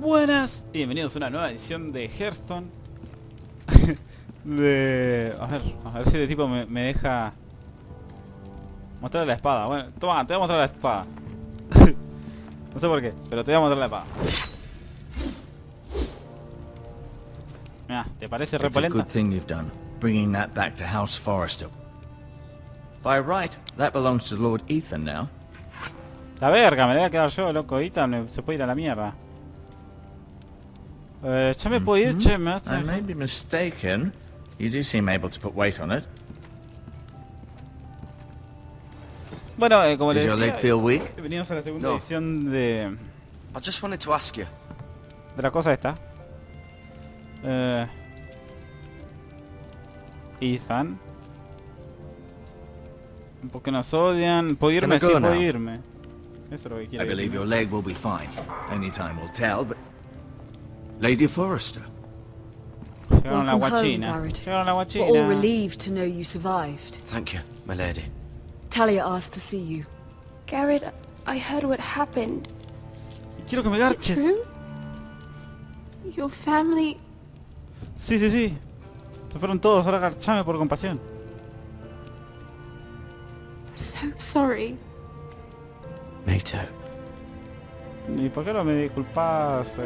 Buenas y bienvenidos a una nueva edición de Hearthstone. A ver si este tipo me deja mostrar la espada. Bueno, toma, te voy a mostrar la espada. No sé por qué, pero te voy a mostrar la espada. Mira, ¿te parece repelenta? It's a good thing you've done, bringing that back to House Forrester. By right, that belongs to Lord Ethan now. La verga, me la voy a quedar yo, loco. Ethan se puede ir a la mierda. Ya me puedo ir, che, me hace... I may be mistaken. You do seem able to put weight on it. Bueno, como Does les your leg decía, feel weak? venimos a la segunda No. edición de I just wanted to ask you. la cosa esta. Ethan. ¿Por qué nos odian? ¿Puedo irme? Can I Sí, go puedo now? irme. Eso es lo que I quiero. believe your leg will be fine. Only time will tell, but... Lady Forrester. Llegaron la Welcome home, guachina. Garrett. Llegaron la We're all guachina. relieved to know you survived. Thank you, my lady. Talia asked to see you. Garrett, I heard what happened. Y quiero que me Is it garches. true? Your family... Sí, sí, sí. Se fueron todos, ahora garchame por compasión. I'm so sorry. Me too. ¿Y por qué no me disculpas?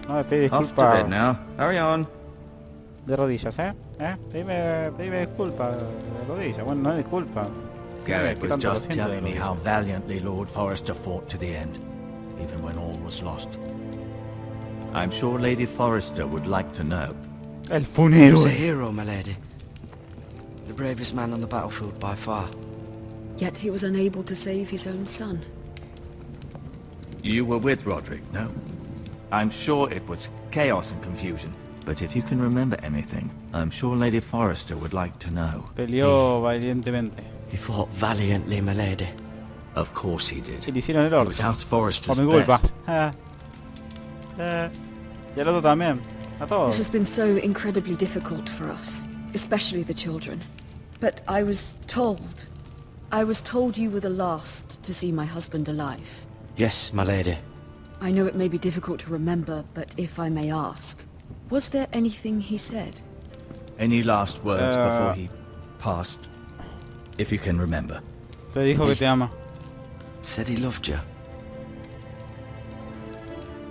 No me pides Off to bed disculpas now. Hurry on. de rodillas, Pedime disculpas de rodillas. Bueno, no es disculpas. Garrett que was tanto lo just siento de telling me rodillas. how valiantly Lord Forrester fought to the end, even when all was lost. I'm sure Lady Forrester would like to know. El He was a funero. hero, my lady. The bravest man on the battlefield by far. Yet he was unable to save his own son. You were with Roderick, no? I'm sure it was chaos and confusion, but if you can remember anything, I'm sure Lady Forrester would like to know. Peleó valientemente. He fought valiantly, my lady. Of course he did. Y le hicieron el He orto. was House Forrester's Por mi culpa. best. Y el otro también. A This todos. has been so incredibly difficult for us, especially the children. But I was told you were the last to see my husband alive. Yes, my lady. I know it may be difficult to remember, but if I may ask, was there anything he said? Any last words before he passed? If you can remember. Te dijo que te ama. Said he loved you.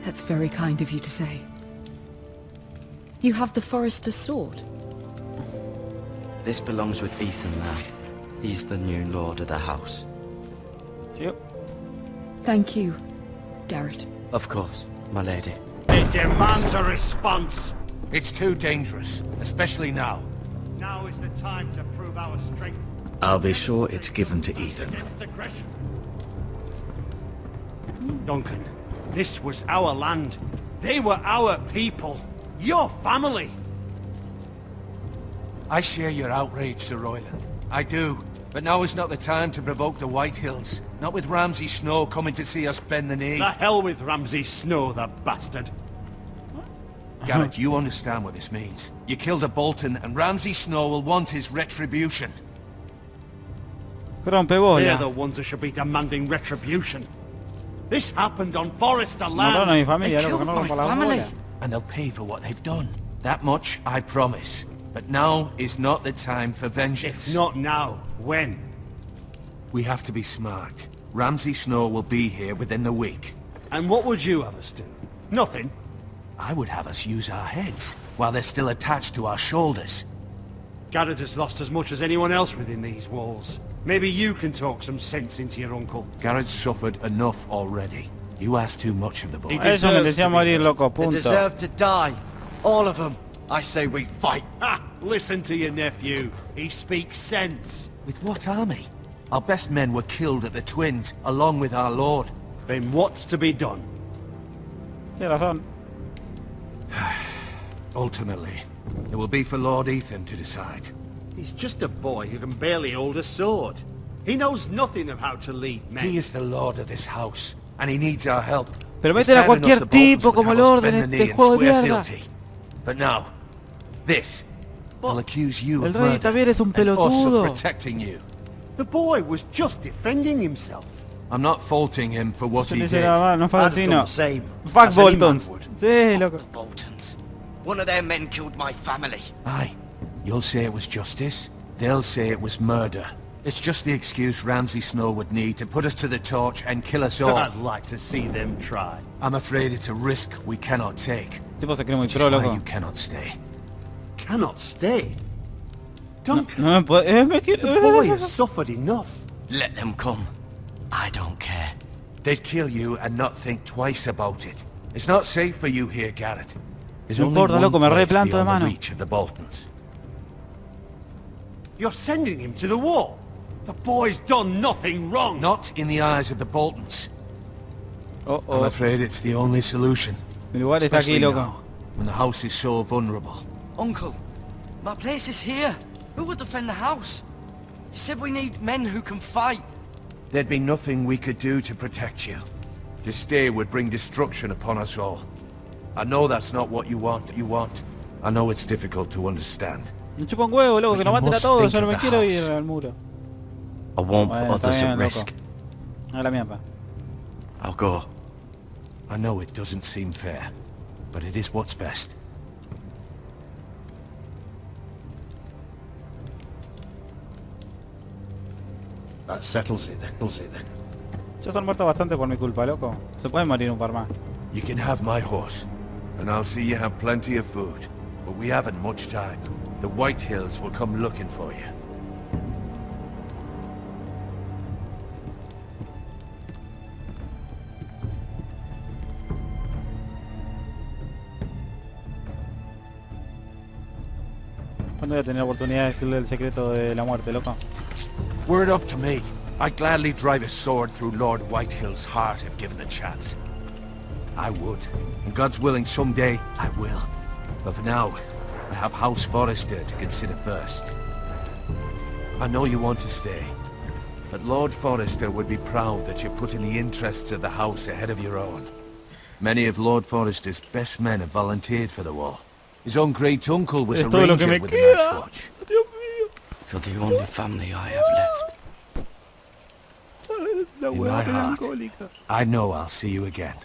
That's very kind of you to say. You have the Forrester's sword. This belongs with Ethan now. He's the new lord of the house. Sí. Thank you, Garrett. Of course, my lady. It demands a response. It's too dangerous, especially now. Now is the time to prove our strength I'll be sure it's given to Ethan. against aggression. Duncan, this was our land. They were our people. Your family. I share your outrage, Sir Royland. I do. But now is not the time to provoke the White Hills. Not with Ramsay Snow coming to see us bend the knee. The hell with Ramsay Snow, the bastard. Garrett, you understand what this means. You killed a Bolton, and Ramsay Snow will want his retribution. They're Rompebola. the ones that should be demanding retribution. This happened on Forrester Mataron a land. mi familia, They loco, que killed no my rompa la family. bola. And they'll pay for what they've done. That much I promise. But now is not the time for vengeance. If not now, when? We have to be smart. Ramsay Snow will be here within the week. And what would you have us do? Nothing. I would have us use our heads, while they're still attached to our shoulders. Garrett has lost as much as anyone else within these walls. Maybe you can talk some sense into your uncle. Garrett's suffered enough already. You ask too much of the boy. Eso merecía morir, loco, They punto. deserve to die. All of them. I say we fight. Ha! Listen to your nephew. He speaks sense. With what army? Our best men were killed at the Twins, along with our lord. Then what's to be done? Tienes razón. Ultimately, it will be for Lord Ethan to decide. He's just a boy who can barely hold a sword. He knows nothing of how to lead men. He is the lord of this house, and he needs our help. Pero It's meten a bad cualquier enough the Boltons tipo would como have el us orden bend the de knee and juego de swear mierda. fealty. But now, this will accuse you El of rey murder también es un and us pelotudo. of protecting you. The boy was just defending himself. I'm not faulting him for what Se he dice did. la no fue I'd have done asesino. the same. Fuck as any man Boltons. would. Sí, loco. The Boltons. One of their men killed my family. Aye. You'll say it was justice. They'll say it was murder. It's just the excuse Ramsay Snow would need to put us to the torch and kill us all. I'd like to see them try. I'm afraid it's a risk we cannot take. Tipo se cree muy Which is pro, why loco. you cannot stay. Cannot stay. No, Duncan, no me puede... me quiere... the boy has suffered enough. Let them come. I don't care. They'd kill you and not think twice about it. It's not safe for you here, Garrett. There's No only importa, one loco, me place replanto de beyond the mano. reach of the Boltons. You're sending him to the war. The boy's done nothing wrong. Not in the eyes of the Boltons. Oh, I'm oh. afraid it's the only solution. Mi lugar está aquí, Especially loco. now, when the house is so vulnerable. Uncle, my place is here. Who will defend the house? You said we need men who can fight. There'd be nothing we could do to protect you. To stay would bring destruction upon us all. I know that's not what you want. I know it's difficult to understand. Me chupa un huevo, loco, que But nos you maten a must todos. think Yo no of me the quiero house. ir al muro. I won't put Bueno, está others bien, at loco. risk. A la mierda. I'll go. I know it doesn't seem fair, but it is what's best. That settles it then. Ya se han muerto bastante por mi culpa, loco. Se pueden morir un par más. You can have my horse, and I'll see you have plenty of food. But we haven't much time. The White Hills will come looking for you. ¿Cuándo voy a tener la oportunidad de decirle el secreto de la muerte, loco? Were it up to me, I'd gladly drive a sword through Lord Whitehill's heart if given the chance. I would. And God's willing, someday I will. But for now, I have House Forrester to consider first. I know you want to stay, but Lord Forrester would be proud that you're putting the interests of the house ahead of your own. Many of Lord Forrester's best men have volunteered for the war. His own great-uncle was Es a todo lo que ranger me with the Night's queda. Watch. Dios mío. You're the only family I have left. La In hueá my heart. melancólica. I know I'll see you again.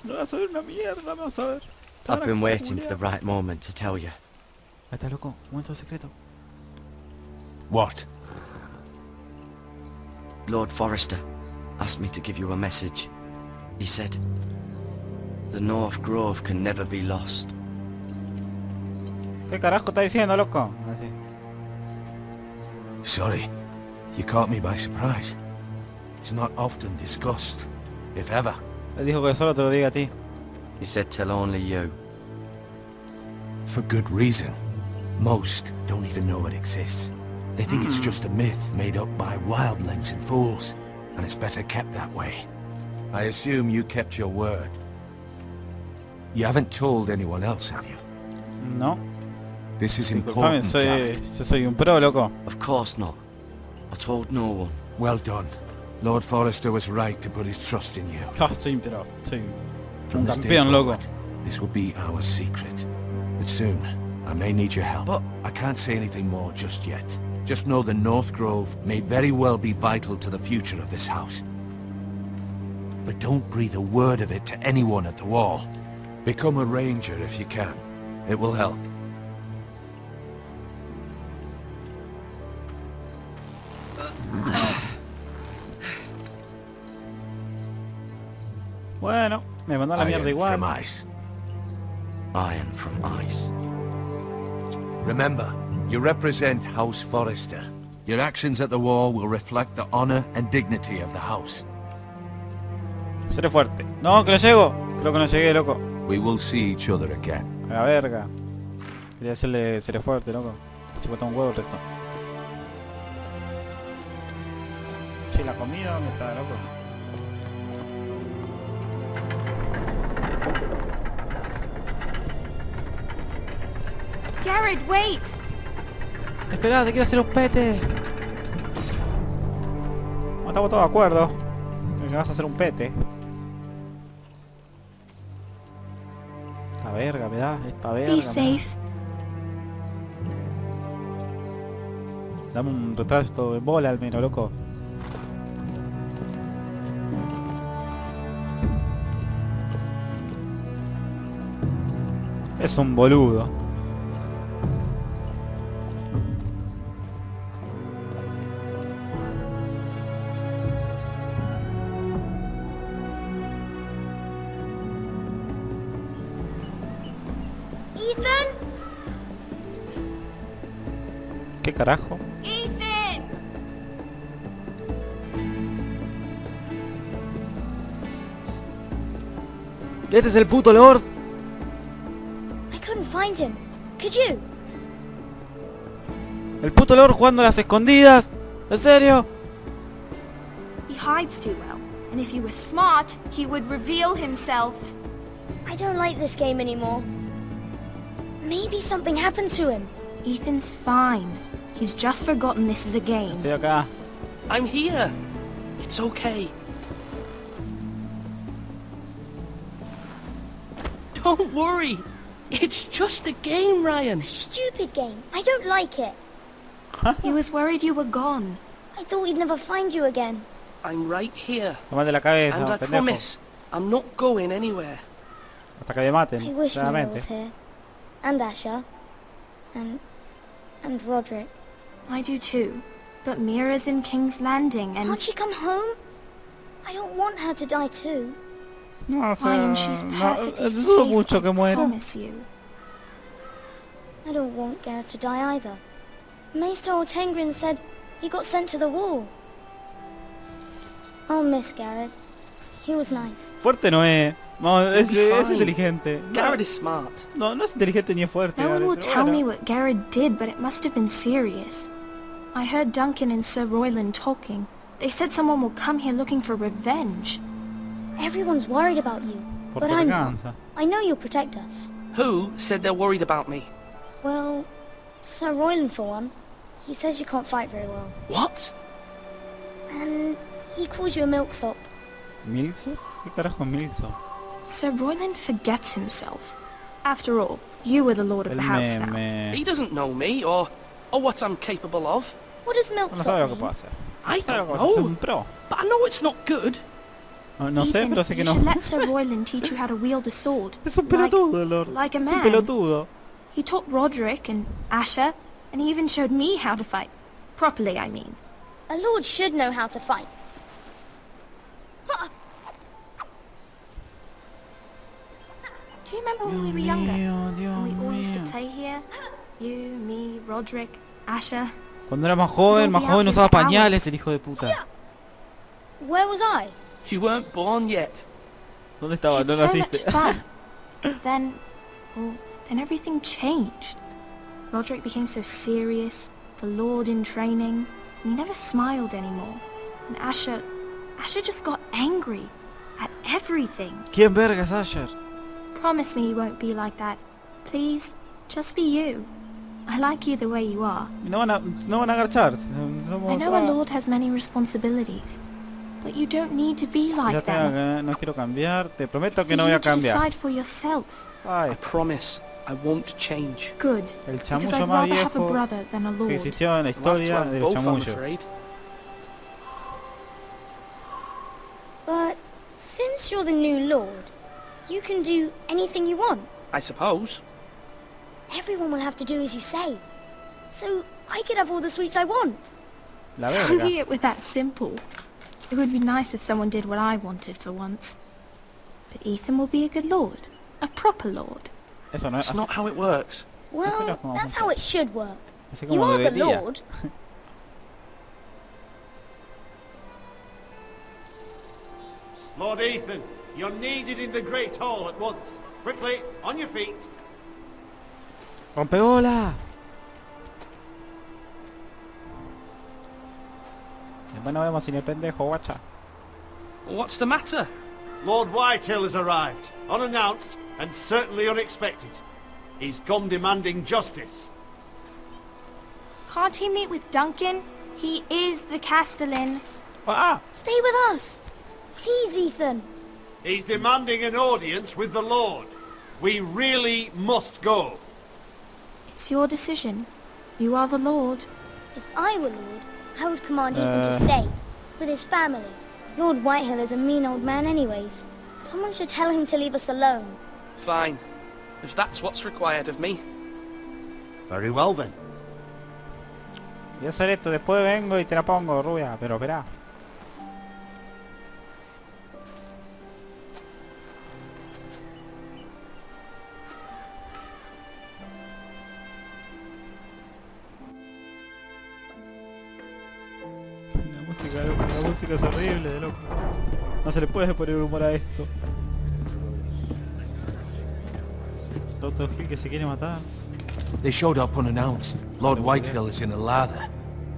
No vas a ver una mierda, me vas a ver. I've been waiting for the right moment to tell you. Ahí está, loco. Momento secreto. What? Lord Forrester asked me to give you a message. He said, the North Grove can never be lost. ¿Qué carajo está diciendo, loco? Así. Sorry, you caught me by surprise. It's not often discussed, if ever. Él dijo que solo te lo diga a ti. He said tell only you. For good reason. Most don't even know it exists. They think it's just a myth made up by wildlings and fools, and it's better kept that way. I assume you kept your word. You haven't told anyone else, have you? No. This is Disculpame, important, Garrett. soy un pro, loco. Of course not. I told no one. Well done. Lord Forrester was right to put his trust in you. Ah, soy un pro. Soy From un this day campeón, loco. forward, this will be our secret. But soon, I may need your help. But- I can't say anything more just yet. Just know the North Grove may very well be vital to the future of this house. But don't breathe a word of it to anyone at the wall. Become a ranger if you can. It will help. Bueno, me mandó a la mierda Iron igual. from ice. Iron from ice. Remember, you represent House Forrester. Your actions at the wall will reflect the honor and dignity of the house. Seré fuerte. No, que no llego. Creo que no llegué, loco. We will see each other again. A la verga. Quería hacerle seré fuerte, loco. Chupata un huevo el resto. Che, la comida, ¿dónde está, loco? Garrett, wait! Esperá, te quiero hacer un pete. No estamos todos de acuerdo. Me vas a hacer un pete. Esta verga, me da. Esta verga. Be me da. safe. Dame un retrato en bola al menos, loco. Es un boludo. Ethan? ¿Qué carajo? Ethan! ¡Este es el puto Lord! I couldn't find him. Could you? ¡El puto Lord jugando a las escondidas! ¿En serio? He hides too well, and if he was smart, he would reveal himself. I don't like this game anymore. Maybe something happened to him. Ethan's fine. He's just forgotten this is a game. Estoy acá. I'm here. It's okay. Don't worry. It's just a game, Ryan. Stupid game. I don't like it. He was worried you were gone. I thought we'd never find you again. I'm right here. Tomate la cabeza, And I pendejo. promise, I'm not going anywhere. Hasta que me maten, I wish Mira claramente. was here. And Asher. And Roderick. I do too. But Mira's in King's Landing and... Can't she come home? I don't want her to die too. No, o sea, Ryan, she's perfectly dudo safe, mucho que I muera. promise you. I don't want Garrett to die either. Maester Ortengrin said he got sent to the wall. I'll miss Garrett. He was nice. Fuerte no es. No, es fine. inteligente. Garrett is smart. No, no es inteligente ni es fuerte. No one Gareth, will pero tell bueno. me what Garrett did, but it must have been serious. I heard Duncan and Sir Royland talking. They said someone will come here looking for revenge. Everyone's worried about you. Por But I'm not. venganza. I know you'll protect us. Who said they're worried about me? Well, Sir Royland for one. He says you can't fight very well. What? And he calls you a milksop. ¿Milso? ¿Qué carajo es Milso? Sir Royland forgets himself. After all, you were the lord of El the house now. meme. He doesn't know me or what I'm capable of. What does No sabe milksop lo que mean? puede hacer. I No sabe lo don't que puede hacer. Es know, un pro. but I know it's not good. No sé, Ethan, pero sé que you no. should let Sir Royland teach you how to wield a sword. Es un pelotudo, Lord. like a Es un man. pelotudo. He taught Roderick and Asher, and he even showed me how to fight. Properly, I mean. A lord should know how to fight. Do you remember when we were younger? Dios When we all used to mío. play here? You, me, Roderick, Asher. Cuando era más joven usaba pañales, el hijo de puta. Where was I? You weren't born yet. ¿Dónde estaba? It's No so much naciste. fun. then everything changed. Roderick became so serious, the Lord in training, and he never smiled anymore. And Asher just got angry at everything. ¿Quién verga es Asher? Promise me you won't be like that. Please, just be you. I like you the way you are. No van a agachar. I know a lord has many responsibilities, but you don't need to be Ya like them. no quiero cambiar. Te prometo It's que for no voy you a to cambiar. decide for yourself. I Ay, promise I won't change. Good, el because chamullo I'd más rather have a viejo brother than a que lord. existió en la We'll have to historia have de los both, I'm chamullos. afraid. But since you're the new lord, you can do anything you want. I suppose. Everyone will have to do as you say. So I could have all the sweets I want. La If verga. only it were that simple. It would be nice if someone did what I wanted for once. But Ethan will be a good lord. A proper lord. Eso no es That's not how it works. Well, Eso no that's how it should work. así You como are the debería. lord. Lord Ethan, you're needed in the Great Hall at once. Quickly, on your feet. ¡Rompeola! Después nos vemos sin el pendejo, guacha. What's the matter? Lord Whitehill has arrived, unannounced and certainly unexpected. He's come demanding justice. Can't he meet with Duncan? He is the Castellan. ¡Ah! Stay with us. Please, Ethan. He's demanding an audience with the Lord. We really must go. It's your decision. You are the lord. If I were lord, I would command Ethan to stay, with his family. Lord Whitehill is a mean old man anyways. Someone should tell him to leave us alone. Fine. if that's what's required of me. Very well then. Voy a hacer esto, después vengo y te la pongo, rubia, pero esperá. La música es horrible, de loco. No se le puede poner humor a esto. Toto Gil que se quiere matar. They showed up unannounced. Lord Whitehill is in a lather.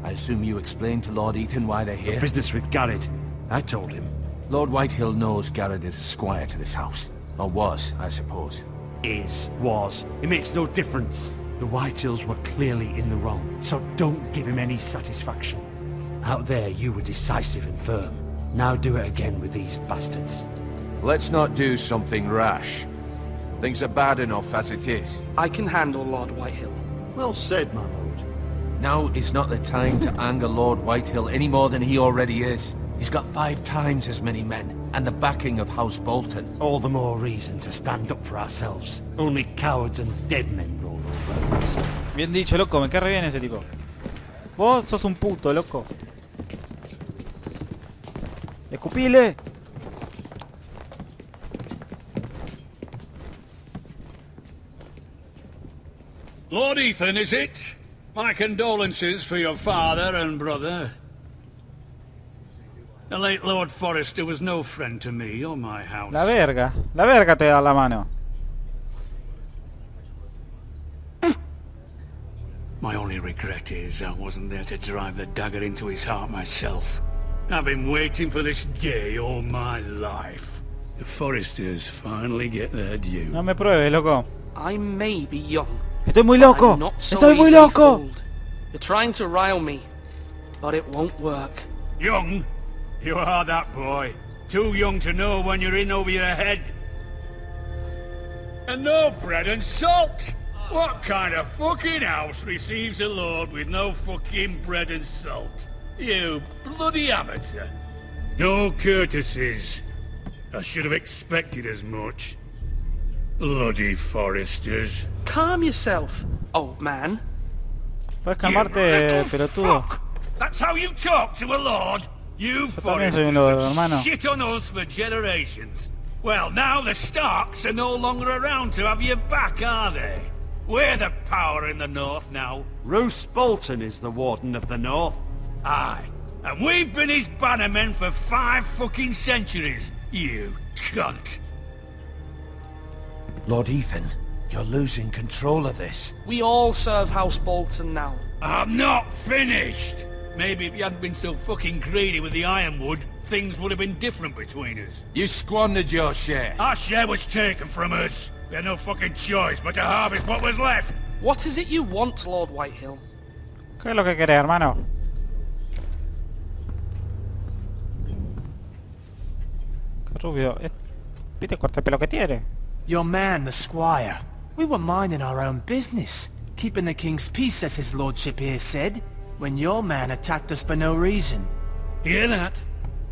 I assume you explained to Lord Ethan why they're here? Business with Garrett. I told him. Lord Whitehill knows Garrett is a squire to this house. Or was, I suppose. Was. It makes no difference. The Whitehills were clearly in the wrong, so don't give him any satisfaction. Out there you were decisive and firm. Now do it again with these bastards. Let's not do something rash. Things are bad enough as it is. I can handle Lord Whitehill. Well said, my lord. Now is not the time to anger Lord Whitehill any more than he already is. He's got 5 times as many men, and the backing of House Bolton. All the more reason to stand up for ourselves. Only cowards and dead men roll over. Bien dicho, loco, me cae re bien ese tipo. Vos sos un puto, loco. ¡Escupile! Lord Ethan, is it? My condolences for your father and brother. The late Lord Forrester was no friend to me or my house. La verga te da la mano. My only regret is I wasn't there to drive the dagger into his heart myself. I've been waiting for this day all my life. The Forresters finally get their due. No me pruebes, loco. I may be young. Estoy muy loco. I'm not so Estoy muy easily loco. fooled. You're trying to rile me, but it won't work. Young? You are that boy. Too young to know when you're in over your head. And no bread and salt! What kind of fucking house receives a lord with no fucking bread and salt? You bloody amateur. No courtesies. I should have expected as much. Bloody Forresters. Calm yourself, old man. Puedes calmarte, pelotudo. Fuck! That's how you talk to a lord? You también soy un lord, hermano. shit on us for generations. Well, now the Starks are no longer around to have your back, are they? We're the power in the north now. Roose Bolton is the Warden of the North. Aye. And we've been his bannermen for 5 fucking centuries, you cunt. Lord Ethan, you're losing control of this. We all serve House Bolton now. I'm not finished. Maybe if you hadn't been so fucking greedy with the ironwood, things would have been different between us. You squandered your share. Our share was taken from us. We had no fucking choice but to harvest what was left. What is it you want, Lord Whitehill? ¿Qué es lo que querés, hermano? Qué rubio. ¿Viste corte pelo que tiene? Your man, the squire. We were minding our own business, keeping the king's peace, as his lordship here said, when your man attacked us for no reason. Hear that?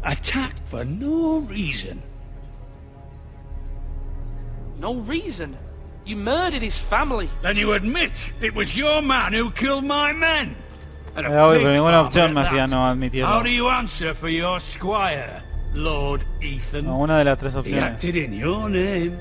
Attacked for no reason. No reason? You murdered his family. Then you admit it was your man who killed my men. And Pero ninguna opción me hacía no admitirlo. How do you answer for your squire, Lord Ethan? No, una de las 3 He opciones. acted in your name.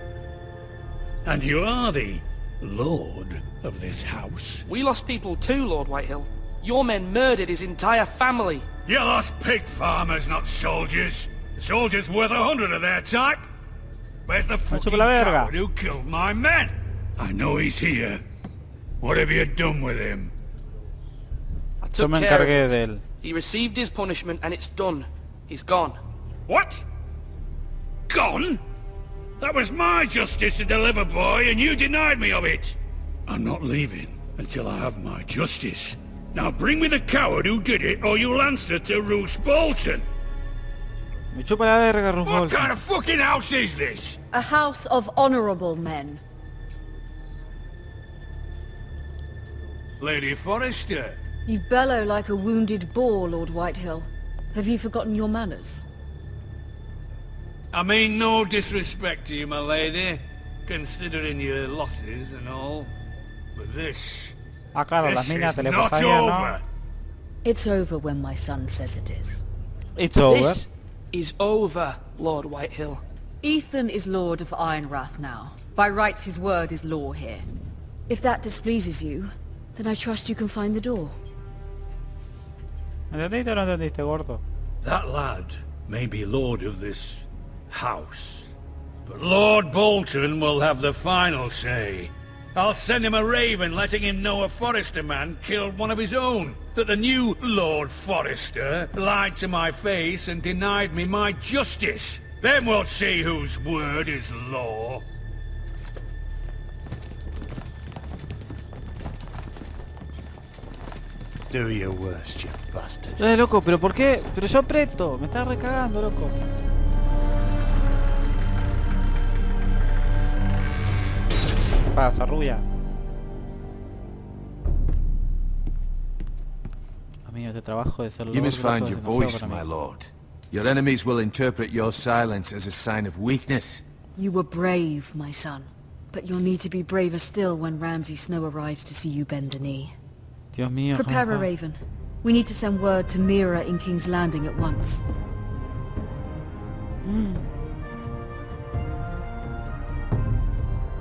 And you are the lord of this house. We lost people too, Lord Whitehill. Your men murdered his entire family. You lost pig farmers, not soldiers. The soldiers worth 100 of their type. Where's the fucking coward who killed my men? I know he's here. What have you done with him? I took care of it. He received his punishment and it's done. He's gone. What? Gone? That was my justice to deliver, boy, and you denied me of it. I'm not leaving until I have my justice. Now bring me the coward who did it, or you'll answer to Roose Bolton. Me chupa la verga, Roose What Bolton. kind of fucking house is this? A house of honorable men. Lady Forrester. You bellow like a wounded boar, Lord Whitehill. Have you forgotten your manners? I mean no disrespect to you, my lady, considering your losses and all. But this... Ah, claro, las this minas is not teleportadas, ¿no? over. It's over when my son says it is. It's over. This is over, Lord Whitehill. Ethan is Lord of Ironrath now. By rights his word is law here. If that displeases you, then I trust you can find the door. ¿Entendiste o no entendiste, gordo? That lad may be lord of this house, but Lord Bolton will have the final say. I'll send him a raven letting him know a Forrester man killed one of his own. That the new Lord Forrester lied to my face and denied me my justice. Then we'll see whose word is law. Do your worst, you bastard. Loco, pero ¿por qué? Pero yo aprieto, me está recagando, loco. ¿Qué pasa, rubia? Amigo, este trabajo de ser You lord, must find loco, your es demasiado voice, para mí. my lord. Your enemies will interpret your silence as a sign of weakness. You were brave, my son. But you'll need to be braver still when Ramsay Snow arrives to see you bend the knee. Dios mío. Prepare a papá. raven. We need to send word to Mira in King's Landing at once.